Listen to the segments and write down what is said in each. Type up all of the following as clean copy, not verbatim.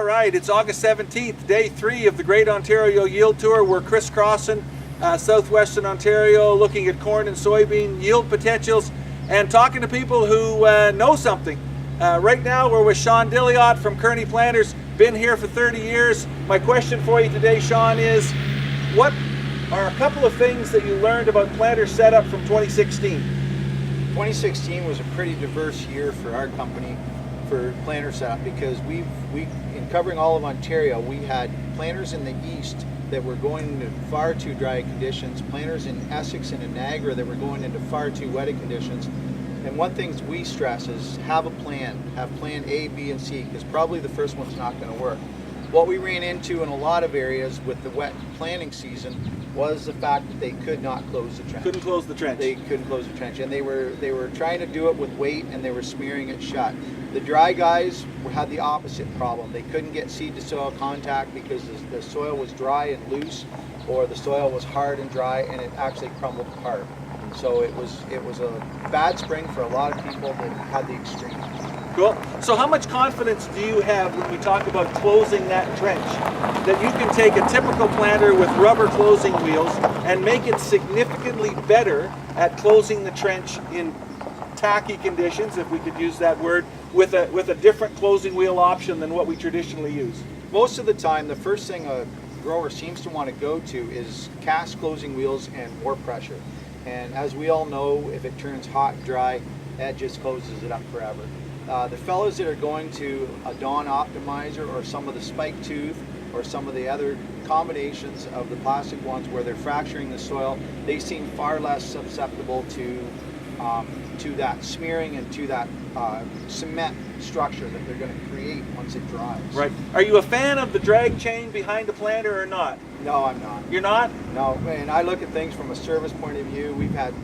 All right, it's August 17th, day 3 of the Great Ontario Yield Tour. We're crisscrossing southwestern Ontario, looking at corn and soybean yield potentials and talking to people who know something. Right now we're with Shaun Dilliott from Kearney Planters, been here for 30 years. My question for you today, Shaun, is what are a couple of things that you learned about planter setup from 2016? 2016 was a pretty diverse year for our company for planter setup because we in covering all of Ontario, we had planters in the east that were going into far too dry conditions, planters in Essex and in Niagara that were going into far too wet conditions. And one thing we stress is have plan A, B, and C, because probably the first one's not going to work. What we ran into in a lot of areas with the wet planting season was the fact that they could not close the trench. Couldn't close the trench. They couldn't close the trench, and they were trying to do it with weight, and they were smearing it shut. The dry guys had the opposite problem. They couldn't get seed to soil contact because the soil was dry and loose, or the soil was hard and dry, and it actually crumbled apart. So it was a bad spring for a lot of people that had the extreme. Cool. So how much confidence do you have when we talk about closing that trench, that you can take a typical planter with rubber closing wheels and make it significantly better at closing the trench in tacky conditions, if we could use that word, with a different closing wheel option than what we traditionally use? Most of the time, the first thing a grower seems to want to go to is cast closing wheels and more pressure. And as we all know, if it turns hot and dry, that just closes it up forever. The fellows that are going to a Dawn Optimizer or some of the spike tooth or some of the other combinations of the plastic ones where they're fracturing the soil, they seem far less susceptible to that smearing and to that cement structure that they're going to create once it dries. Right. Are you a fan of the drag chain behind the planter or not? No, I'm not. You're not? No, and I look at things from a service point of view. We've had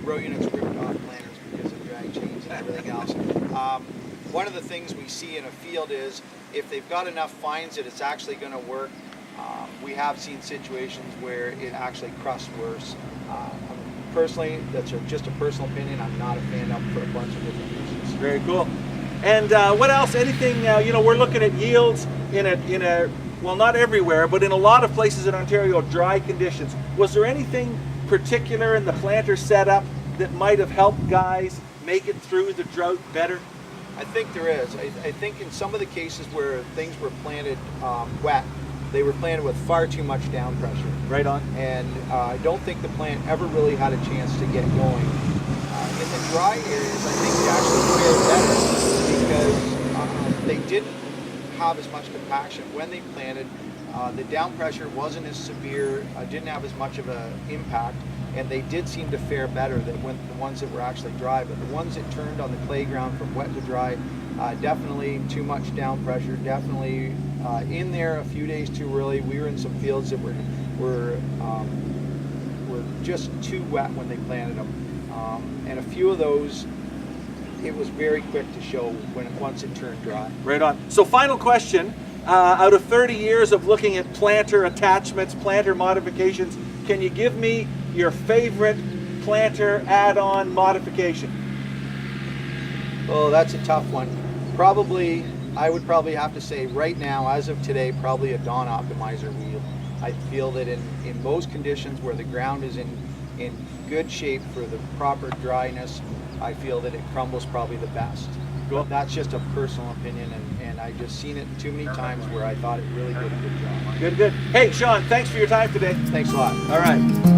row units ripped off planters because of drag chains and everything else. One of the things we see in a field is if they've got enough fines that it's actually going to work. We have seen situations where it actually crusts worse. Personally, that's just a personal opinion. I'm not a fan of it for a bunch of different reasons. Very cool. And what else? Anything? We're looking at yields in a well, not everywhere, but in a lot of places in Ontario, dry conditions. Was there anything particular in the planter setup that might have helped guys make it through the drought better? I think there is. I think in some of the cases where things were planted wet, they were planted with far too much down pressure. Right on. And I don't think the plant ever really had a chance to get going. In the dry areas, I think they actually fared better because they didn't have as much compaction when they planted. The down pressure wasn't as severe, didn't have as much of an impact, and they did seem to fare better than the ones that were actually dry. But the ones that turned on the clay ground from wet to dry, definitely too much down pressure, definitely in there a few days too early. We were in some fields that were just too wet when they planted them, and a few of those it was very quick to show once it turned dry. Right on. So final question, out of 30 years of looking at planter attachments, planter modifications, can you give me your favorite planter add-on modification? Oh, that's a tough one. I would probably have to say right now, as of today, probably a Dawn Optimizer wheel. I feel that in most conditions where the ground is in good shape for the proper dryness, I feel that it crumbles probably the best. Cool. But that's just a personal opinion, and I've just seen it too many times where I thought it really did a good job. Good. Hey, Shaun, thanks for your time today. Thanks a lot. All right.